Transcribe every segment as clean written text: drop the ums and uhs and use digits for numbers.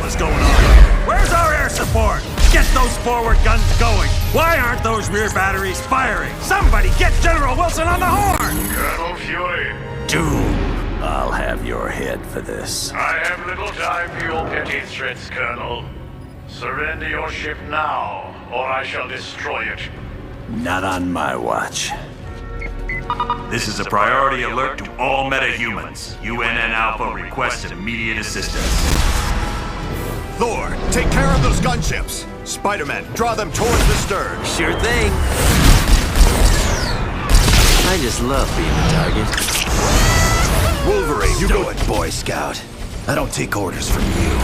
hell is going on? Where's our air support? Get those forward guns going! Why aren't those rear batteries firing? Somebody get General Wilson on the horn! Colonel Fury. Doom, I'll have your head for this. I have little time for your petty threats, Colonel. Surrender your ship now, or I shall destroy it. Not on my watch. This is a priority alert to all metahumans. UNN Alpha requests immediate assistance. Thor, take care of those gunships. Spider-Man, draw them towards the stern. Sure thing. I just love being a target. Wolverine, you Do go. it, Boy Scout. I don't take orders from you.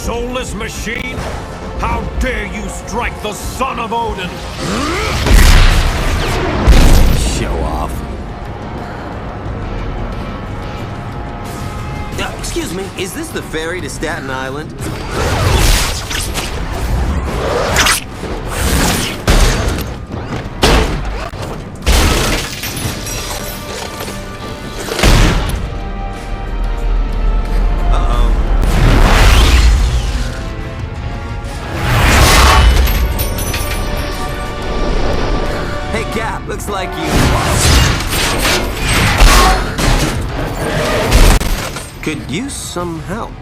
Soulless machine? How dare you strike the son of Odin? Show off. Excuse me, is this the ferry to Staten Island? Looks like you could use some help.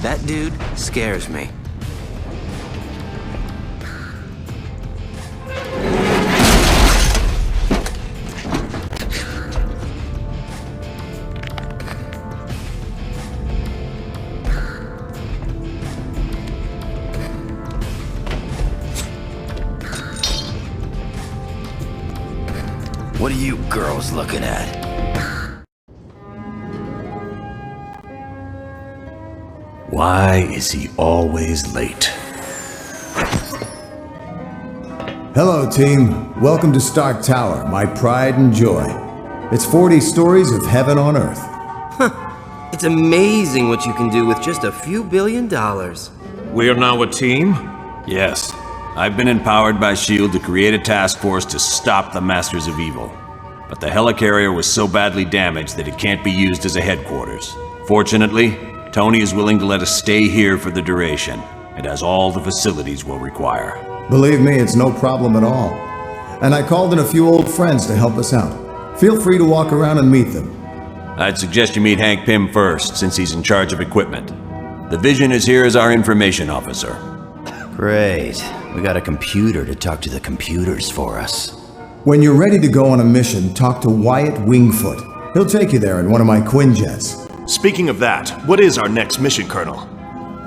That dude scares me. What are you girls looking at? Why is he always late? Hello, team. Welcome to Stark Tower, my pride and joy. It's 40 stories of heaven on Earth. It's amazing what you can do with just a few $1 billion. We are now a team? Yes. I've been empowered by S.H.I.E.L.D. to create a task force to stop the Masters of Evil. But the helicarrier was so badly damaged that it can't be used as a headquarters. Fortunately, Tony is willing to let us stay here for the duration. It has all the facilities we'll require. Believe me, it's no problem at all. And I called in a few old friends to help us out. Feel free to walk around and meet them. I'd suggest you meet Hank Pym first, since he's in charge of equipment. The Vision is here as our information officer. Great. We got a computer to talk to the computers for us. When you're ready to go on a mission, talk to Wyatt Wingfoot. He'll take you there in one of my Quinjets. Speaking of that, what is our next mission, Colonel?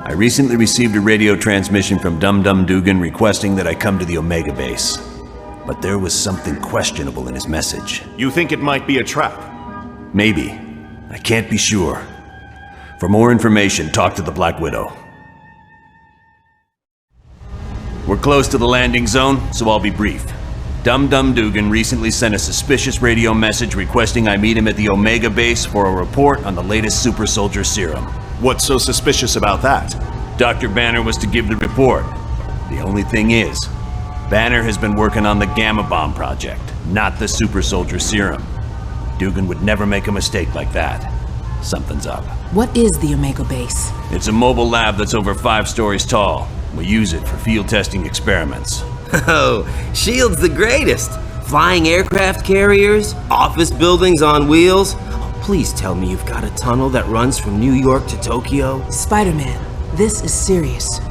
I recently received a radio transmission from Dum Dum Dugan requesting that I come to the Omega base. But there was something questionable in his message. You think it might be a trap? Maybe. I can't be sure. For more information, talk to the Black Widow. We're close to the landing zone, so I'll be brief. Dum Dum Dugan recently sent a suspicious radio message requesting I meet him at the Omega base for a report on the latest super soldier serum. What's so suspicious about that? Dr. Banner was to give the report. The only thing is, Banner has been working on the Gamma Bomb project, not the super soldier serum. Dugan would never make a mistake like that. Something's up. What is the Omega base? It's a mobile lab that's over 5 stories tall. We use it for field testing experiments. Oh, S.H.I.E.L.D's the greatest. Flying aircraft carriers, office buildings on wheels. Oh, please tell me you've got a tunnel that runs from New York to Tokyo. Spider-Man, this is serious.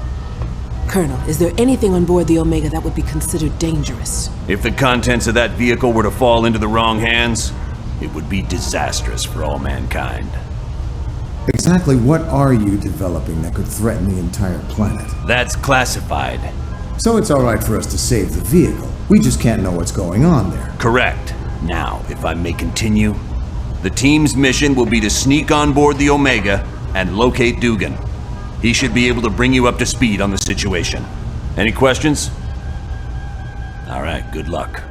Colonel, is there anything on board the Omega that would be considered dangerous? If the contents of that vehicle were to fall into the wrong hands, it would be disastrous for all mankind. Exactly what are you developing that could threaten the entire planet? That's classified. So it's alright for us to save the vehicle. We just can't know what's going on there. Correct. Now, if I may continue, the team's mission will be to sneak on board the Omega and locate Dugan. He should be able to bring you up to speed on the situation. Any questions? All right, good luck.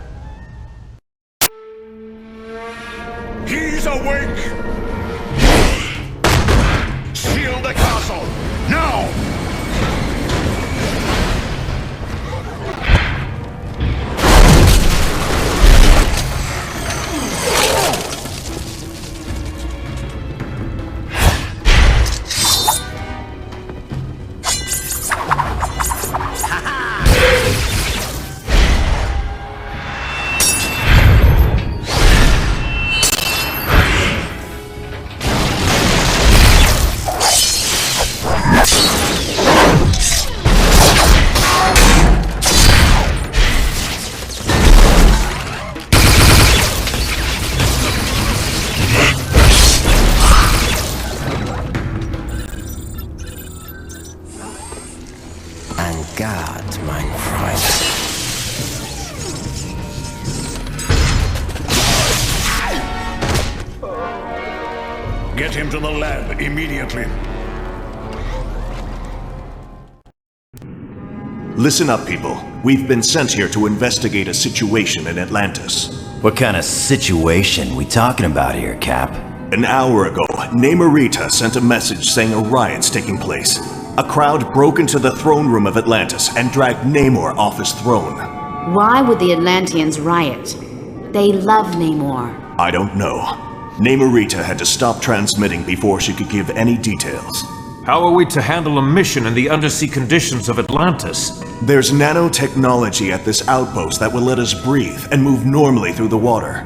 He's awake! Seal the castle! Now! God, mein Freund. Get him to the lab immediately. Listen up, people. We've been sent here to investigate a situation in Atlantis. What kind of situation we talking about here, Cap? An hour ago, Namorita sent a message saying a riot's taking place. A crowd broke into the throne room of Atlantis and dragged Namor off his throne. Why would the Atlanteans riot? They love Namor. I don't know. Namorita had to stop transmitting before she could give any details. How are we to handle a mission in the undersea conditions of Atlantis? There's nanotechnology at this outpost that will let us breathe and move normally through the water.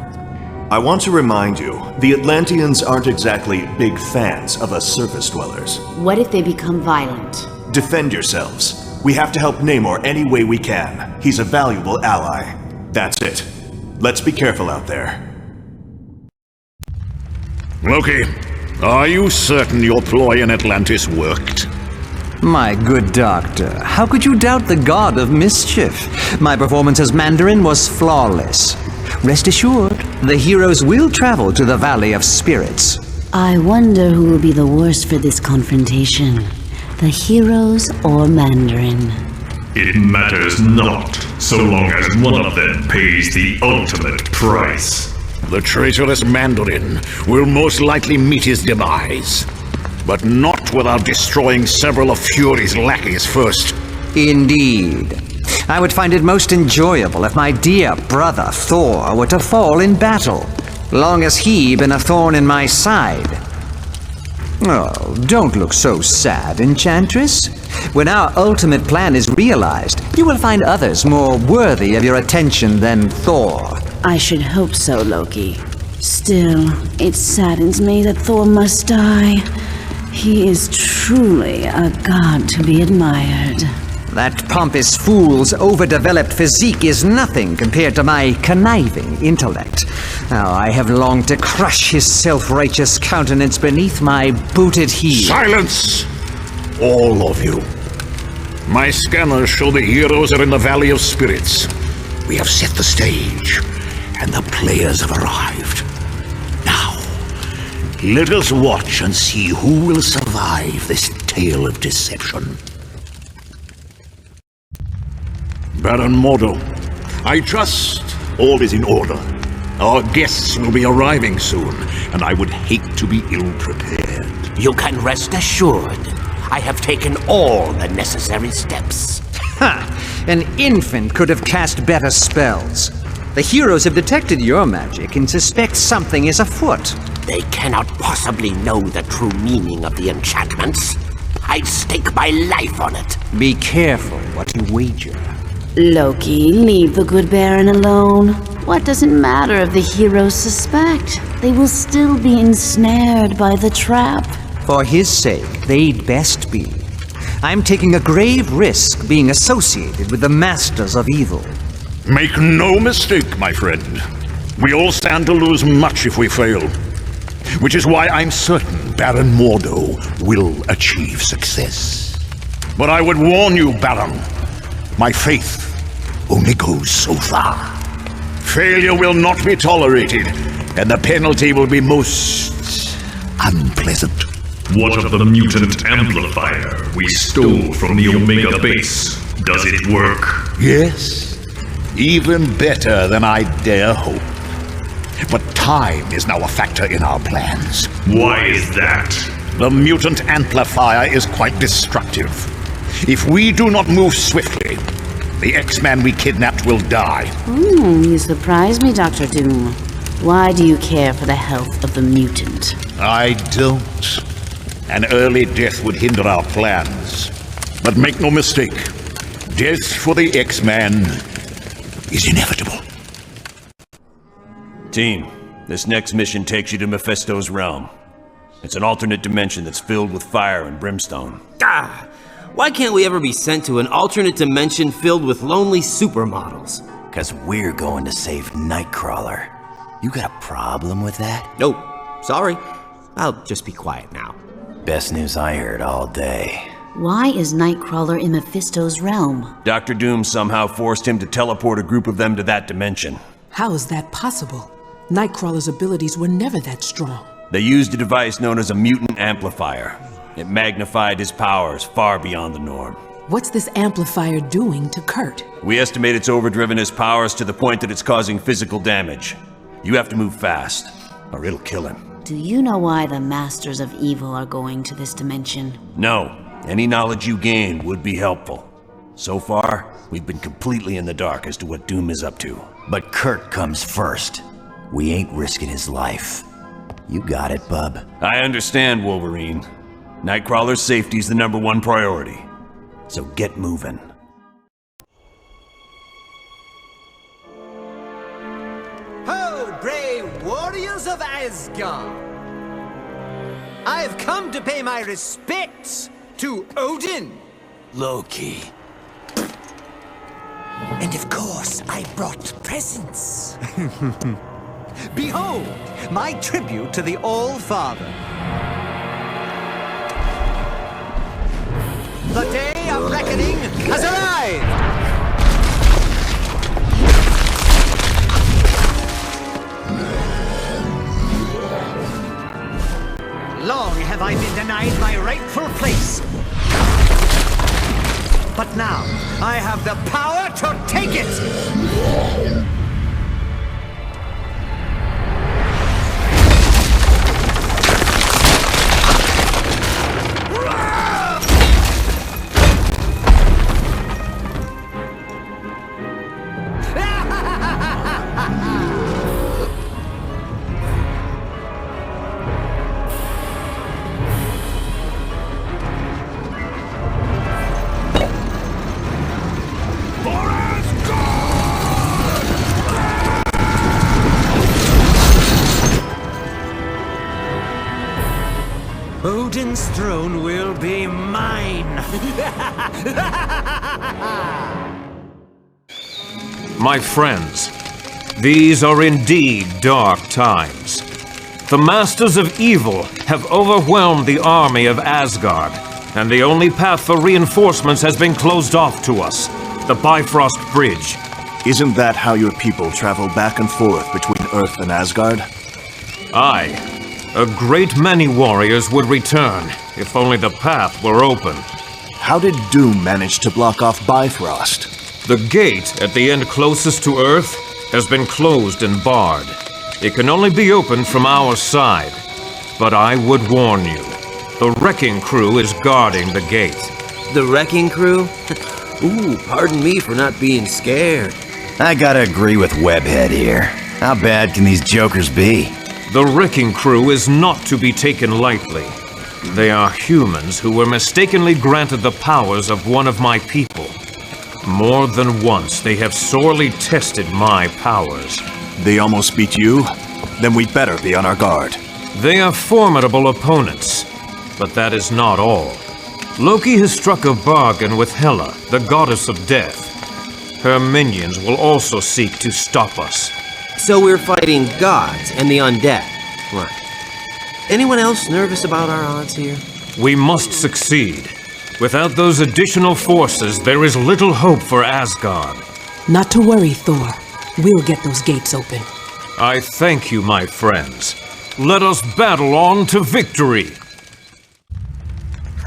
I want to remind you, the Atlanteans aren't exactly big fans of us surface dwellers. What if they become violent? Defend yourselves. We have to help Namor any way we can. He's a valuable ally. That's it. Let's be careful out there. Loki, are you certain your ploy in Atlantis worked? My good doctor, how could you doubt the god of mischief? My performance as Mandarin was flawless. Rest assured, the heroes will travel to the Valley of Spirits. I wonder who will be the worst for this confrontation. The heroes or Mandarin? It matters not, so long as one of them pays the ultimate price. The traitorous Mandarin will most likely meet his demise, but not without destroying several of Fury's lackeys first. Indeed. I would find it most enjoyable if my dear brother Thor were to fall in battle, long as he been a thorn in my side. Oh, don't look so sad, Enchantress. When our ultimate plan is realized, you will find others more worthy of your attention than Thor. I should hope so, Loki. Still, it saddens me that Thor must die. He is truly a god to be admired. That pompous fool's overdeveloped physique is nothing compared to my conniving intellect. Now, I have longed to crush his self-righteous countenance beneath my booted heel. Silence! All of you. My scanners show the heroes are in the Valley of Spirits. We have set the stage, and the players have arrived. Now, let us watch and see who will survive this tale of deception. Baron Mordo, I trust all is in order. Our guests will be arriving soon, and I would hate to be ill-prepared. You can rest assured. I have taken all the necessary steps. Ha! An infant could have cast better spells. The heroes have detected your magic and suspect something is afoot. They cannot possibly know the true meaning of the enchantments. I'd stake my life on it. Be careful what you wager. Loki, leave the good Baron alone. What does it matter if the heroes suspect? They will still be ensnared by the trap. For his sake, they'd best be. I'm taking a grave risk being associated with the Masters of Evil. Make no mistake, my friend. We all stand to lose much if we fail. Which is why I'm certain Baron Mordo will achieve success. But I would warn you, Baron, my faith only goes so far. Failure will not be tolerated, and the penalty will be most unpleasant. What of the mutant amplifier we stole from the Omega base? Does it work? Yes, even better than I dare hope. But time is now a factor in our plans. Why is that? The mutant amplifier is quite destructive. If we do not move swiftly, the X-Man we kidnapped will die. You surprise me, Dr. Doom. Why do you care for the health of the mutant? I don't. An early death would hinder our plans. But make no mistake, death for the X-Man is inevitable. Team, this next mission takes you to Mephisto's realm. It's an alternate dimension that's filled with fire and brimstone. Why can't we ever be sent to an alternate dimension filled with lonely supermodels? 'Cause we're going to save Nightcrawler. You got a problem with that? Nope. Sorry. I'll just be quiet now. Best news I heard all day. Why is Nightcrawler in Mephisto's realm? Dr. Doom somehow forced him to teleport a group of them to that dimension. How is that possible? Nightcrawler's abilities were never that strong. They used a device known as a mutant amplifier. It magnified his powers far beyond the norm. What's this amplifier doing to Kurt? We estimate it's overdriven his powers to the point that it's causing physical damage. You have to move fast, or it'll kill him. Do you know why the Masters of Evil are going to this dimension? No. Any knowledge you gain would be helpful. So far, we've been completely in the dark as to what Doom is up to. But Kurt comes first. We ain't risking his life. You got it, bub. I understand, Wolverine. Nightcrawler's safety's the #1 priority. So get moving. Ho, brave warriors of Asgard! I have come to pay my respects to Odin. Loki. And of course, I brought presents. Behold, my tribute to the All-Father. The day of reckoning has arrived! Long have I been denied my rightful place. But now, I have the power to take it! Odin's throne will be mine! My friends, these are indeed dark times. The Masters of Evil have overwhelmed the army of Asgard, and the only path for reinforcements has been closed off to us, the Bifrost Bridge. Isn't that how your people travel back and forth between Earth and Asgard? Aye. A great many warriors would return, if only the path were open. How did Doom manage to block off Bifrost? The gate at the end closest to Earth has been closed and barred. It can only be opened from our side. But I would warn you, the Wrecking Crew is guarding the gate. The Wrecking Crew? Ooh, pardon me for not being scared. I gotta agree with Webhead here. How bad can these jokers be? The Wrecking Crew is not to be taken lightly. They are humans who were mistakenly granted the powers of one of my people. More than once, they have sorely tested my powers. They almost beat you? Then we'd better be on our guard. They are formidable opponents, but that is not all. Loki has struck a bargain with Hela, the goddess of death. Her minions will also seek to stop us. So we're fighting gods and the undead. Right. Anyone else nervous about our odds here? We must succeed. Without those additional forces, there is little hope for Asgard. Not to worry, Thor. We'll get those gates open. I thank you, my friends. Let us battle on to victory!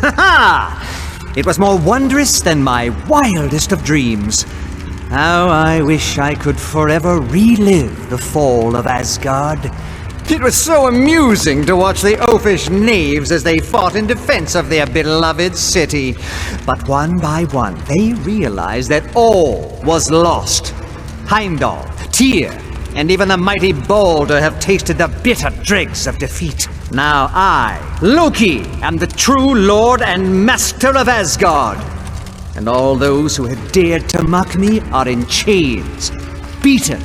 Ha ha! It was more wondrous than my wildest of dreams. How I wish I could forever relive the fall of Asgard. It was so amusing to watch the oafish knaves as they fought in defense of their beloved city. But one by one, they realized that all was lost. Heimdall, Tyr, and even the mighty Balder have tasted the bitter dregs of defeat. Now I, Loki, am the true lord and master of Asgard. And all those who had dared to mock me are in chains, beaten,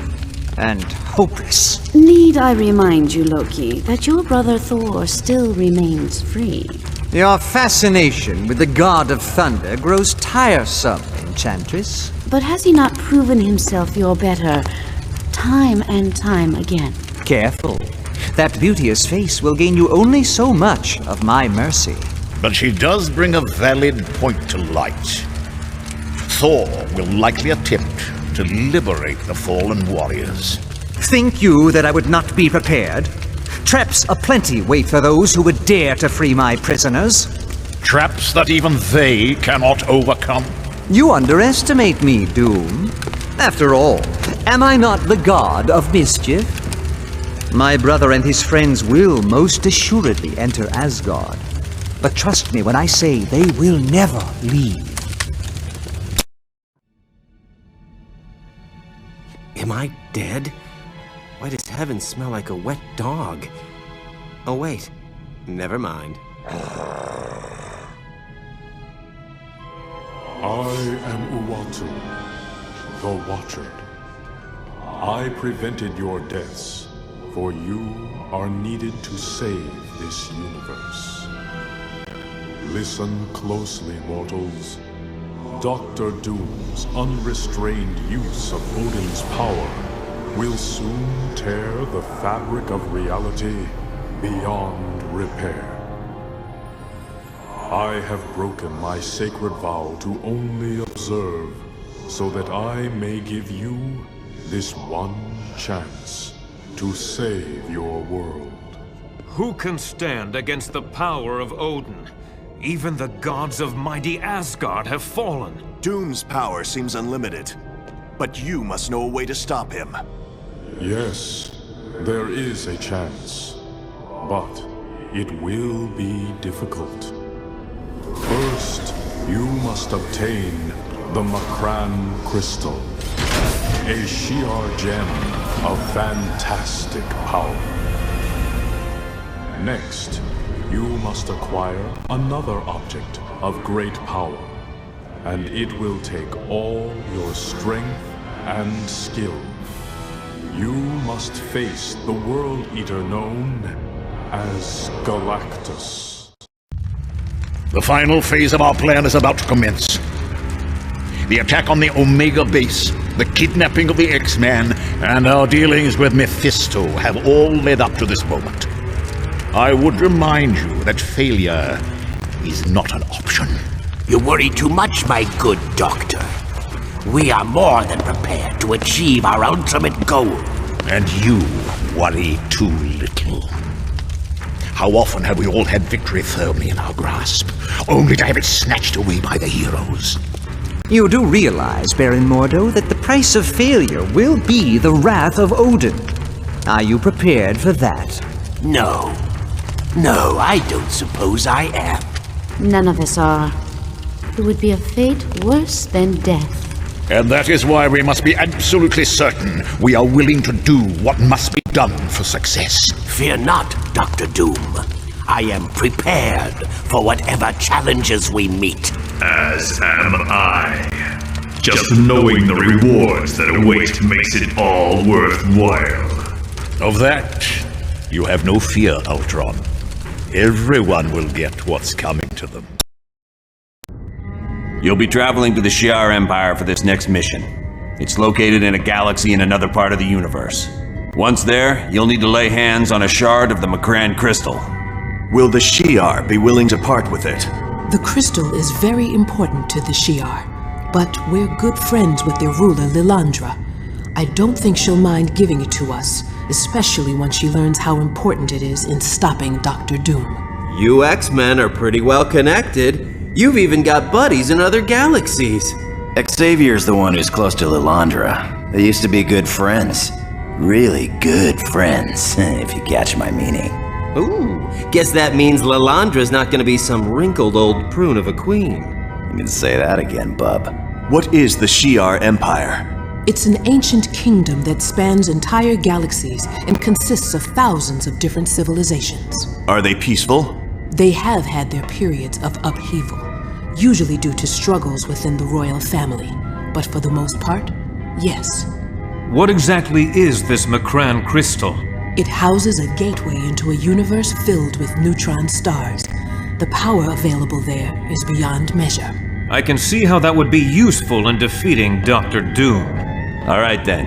and hopeless. Need I remind you, Loki, that your brother Thor still remains free? Your fascination with the god of thunder grows tiresome, Enchantress. But has he not proven himself your better time and time again? Careful. That beauteous face will gain you only so much of my mercy. But she does bring a valid point to light. Thor will likely attempt to liberate the fallen warriors. Think you that I would not be prepared? Traps aplenty wait for those who would dare to free my prisoners. Traps that even they cannot overcome? You underestimate me, Doom. After all, am I not the god of mischief? My brother and his friends will most assuredly enter Asgard. But trust me when I say they will never leave. Am I dead? Why does heaven smell like a wet dog? Oh wait, never mind. I am Uatu, the Watcher. I prevented your deaths, for you are needed to save this universe. Listen closely, mortals. Dr. Doom's unrestrained use of Odin's power will soon tear the fabric of reality beyond repair. I have broken my sacred vow to only observe, so that I may give you this one chance to save your world. Who can stand against the power of Odin? Even the gods of mighty Asgard have fallen. Doom's power seems unlimited, but you must know a way to stop him. Yes, there is a chance, but it will be difficult. First, you must obtain the Makran Crystal, a Shi'ar gem of fantastic power. Next, you must acquire another object of great power, and it will take all your strength and skill. You must face the World Eater known as Galactus. The final phase of our plan is about to commence. The attack on the Omega base, the kidnapping of the X-Man, and our dealings with Mephisto have all led up to this moment. I would remind you that failure is not an option. You worry too much, my good doctor. We are more than prepared to achieve our ultimate goal. And you worry too little. How often have we all had victory firmly in our grasp, only to have it snatched away by the heroes? You do realize, Baron Mordo, that the price of failure will be the wrath of Odin. Are you prepared for that? No. No, I don't suppose I am. None of us are. It would be a fate worse than death. And that is why we must be absolutely certain we are willing to do what must be done for success. Fear not, Dr. Doom. I am prepared for whatever challenges we meet. As am I. Just knowing the rewards that await makes it all worthwhile. Of that, you have no fear, Ultron. Everyone will get what's coming to them. You'll be traveling to the Shi'ar Empire for this next mission. It's located in a galaxy in another part of the universe. Once there, you'll need to lay hands on a shard of the Makran Crystal. Will the Shi'ar be willing to part with it? The crystal is very important to the Shi'ar, but we're good friends with their ruler, Lilandra. I don't think she'll mind giving it to us, especially when she learns how important it is in stopping Dr. Doom. You X-Men are pretty well connected. You've even got buddies in other galaxies. Xavier's the one who's close to Lilandra. They used to be good friends. Really good friends, if you catch my meaning. Ooh, guess that means Lilandra's not gonna be some wrinkled old prune of a queen. You can say that again, bub. What is the Shi'ar Empire? It's an ancient kingdom that spans entire galaxies and consists of thousands of different civilizations. Are they peaceful? They have had their periods of upheaval, usually due to struggles within the royal family. But for the most part, yes. What exactly is this Macran crystal? It houses a gateway into a universe filled with neutron stars. The power available there is beyond measure. I can see how that would be useful in defeating Dr. Doom. All right then.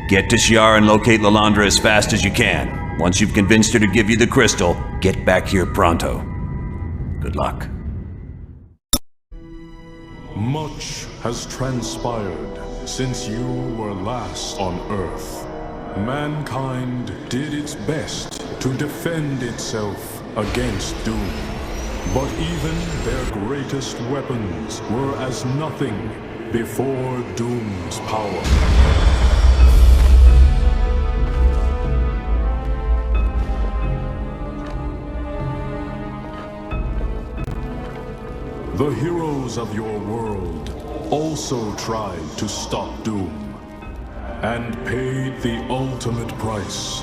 Get to Shi'ar and locate Lilandra as fast as you can. Once you've convinced her to give you the crystal, get back here pronto. Good luck. Much has transpired since you were last on Earth. Mankind did its best to defend itself against Doom. But even their greatest weapons were as nothing before Doom's power. The heroes of your world also tried to stop Doom, and paid the ultimate price.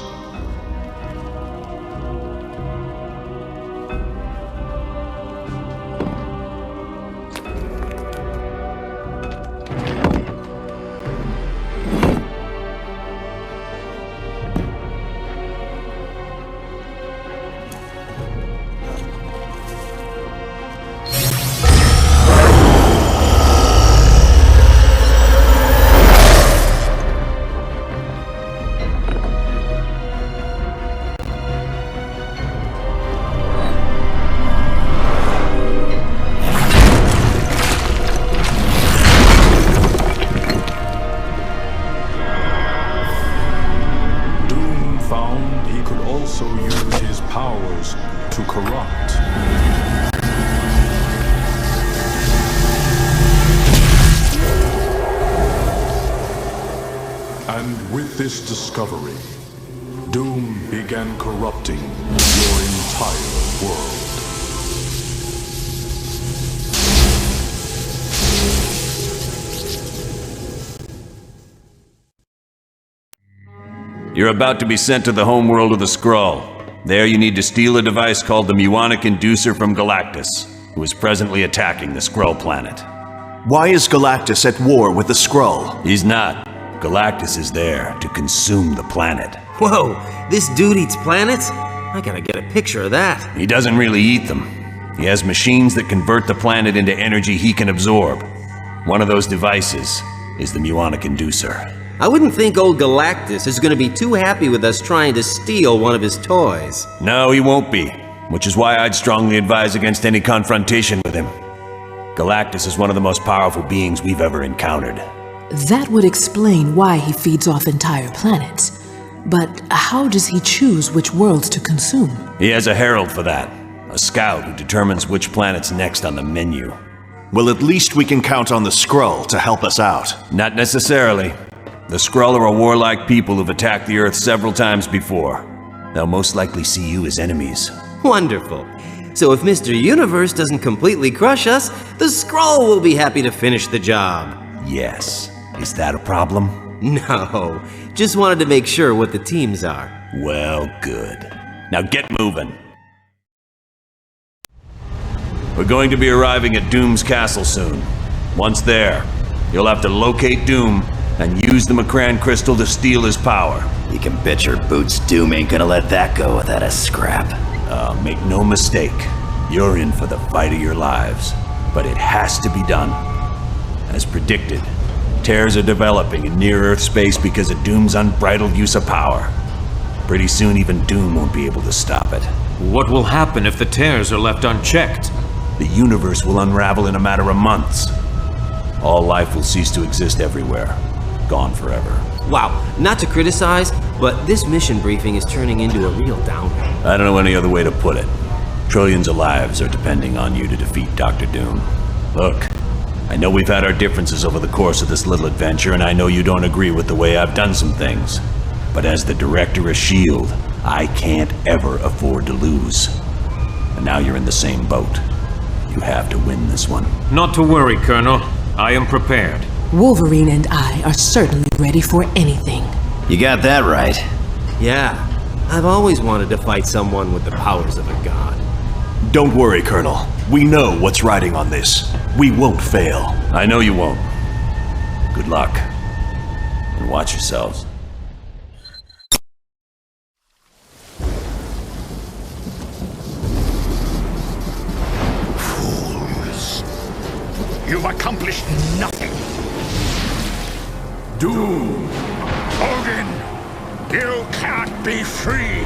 This discovery, Doom began corrupting your entire world. You're about to be sent to the homeworld of the Skrull. There you need to steal a device called the Muonic Inducer from Galactus, who is presently attacking the Skrull planet. Why is Galactus at war with the Skrull? He's not. Galactus is there to consume the planet. Whoa, this dude eats planets? I gotta get a picture of that. He doesn't really eat them. He has machines that convert the planet into energy he can absorb. One of those devices is the Muonic Inducer. I wouldn't think old Galactus is gonna be too happy with us trying to steal one of his toys. No, he won't be, which is why I'd strongly advise against any confrontation with him. Galactus is one of the most powerful beings we've ever encountered. That would explain why he feeds off entire planets. But how does he choose which worlds to consume? He has a herald for that. A scout who determines which planet's next on the menu. Well, at least we can count on the Skrull to help us out. Not necessarily. The Skrull are a warlike people who've attacked the Earth several times before. They'll most likely see you as enemies. Wonderful. So if Mr. Universe doesn't completely crush us, the Skrull will be happy to finish the job. Yes. Is that a problem? No, just wanted to make sure what the teams are. Well, good. Now get moving. We're going to be arriving at Doom's castle soon. Once there, you'll have to locate Doom and use the Macran crystal to steal his power. You can bet your boots Doom ain't gonna let that go without a scrap. Make no mistake, you're in for the fight of your lives. But it has to be done. As predicted, tears are developing in near-Earth space because of Doom's unbridled use of power. Pretty soon even Doom won't be able to stop it. What will happen if the tears are left unchecked? The universe will unravel in a matter of months. All life will cease to exist everywhere. Gone forever. Wow, not to criticize, but this mission briefing is turning into a real downer. I don't know any other way to put it. Trillions of lives are depending on you to defeat Dr. Doom. Look, I know we've had our differences over the course of this little adventure, and I know you don't agree with the way I've done some things. But as the director of S.H.I.E.L.D., I can't ever afford to lose. And now you're in the same boat. You have to win this one. Not to worry, Colonel. I am prepared. Wolverine and I are certainly ready for anything. You got that right. Yeah, I've always wanted to fight someone with the powers of a god. Don't worry, Colonel. We know what's riding on this. We won't fail. I know you won't. Good luck. And watch yourselves. You've accomplished nothing. Doom! Hogan, you can't be free.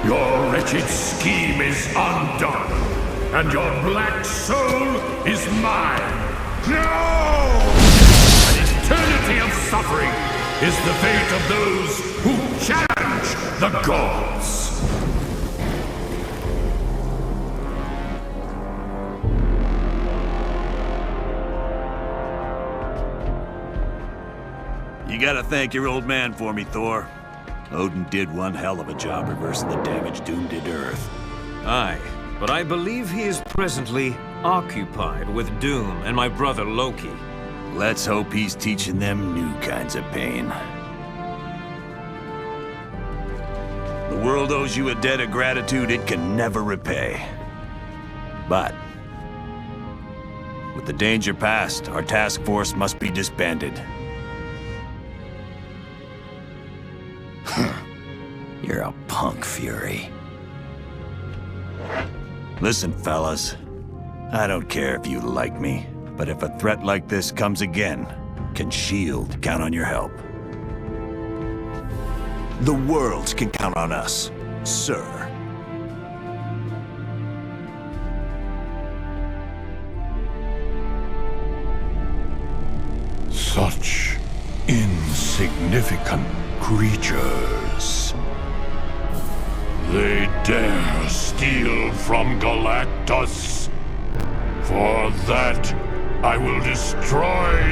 Your wretched scheme is undone, and your black soul is mine. No! An eternity of suffering is the fate of those who challenge the gods. You gotta thank your old man for me, Thor. Odin did one hell of a job reversing the damage Doom did to Earth. Aye, but I believe he is presently occupied with Doom and my brother Loki. Let's hope he's teaching them new kinds of pain. The world owes you a debt of gratitude it can never repay. But with the danger past, our task force must be disbanded. You're a punk, Fury. Listen, fellas. I don't care if you like me, but if a threat like this comes again, can S.H.I.E.L.D. count on your help? The world can count on us, sir. Such insignificant creatures. They dare steal from Galactus. For that, I will destroy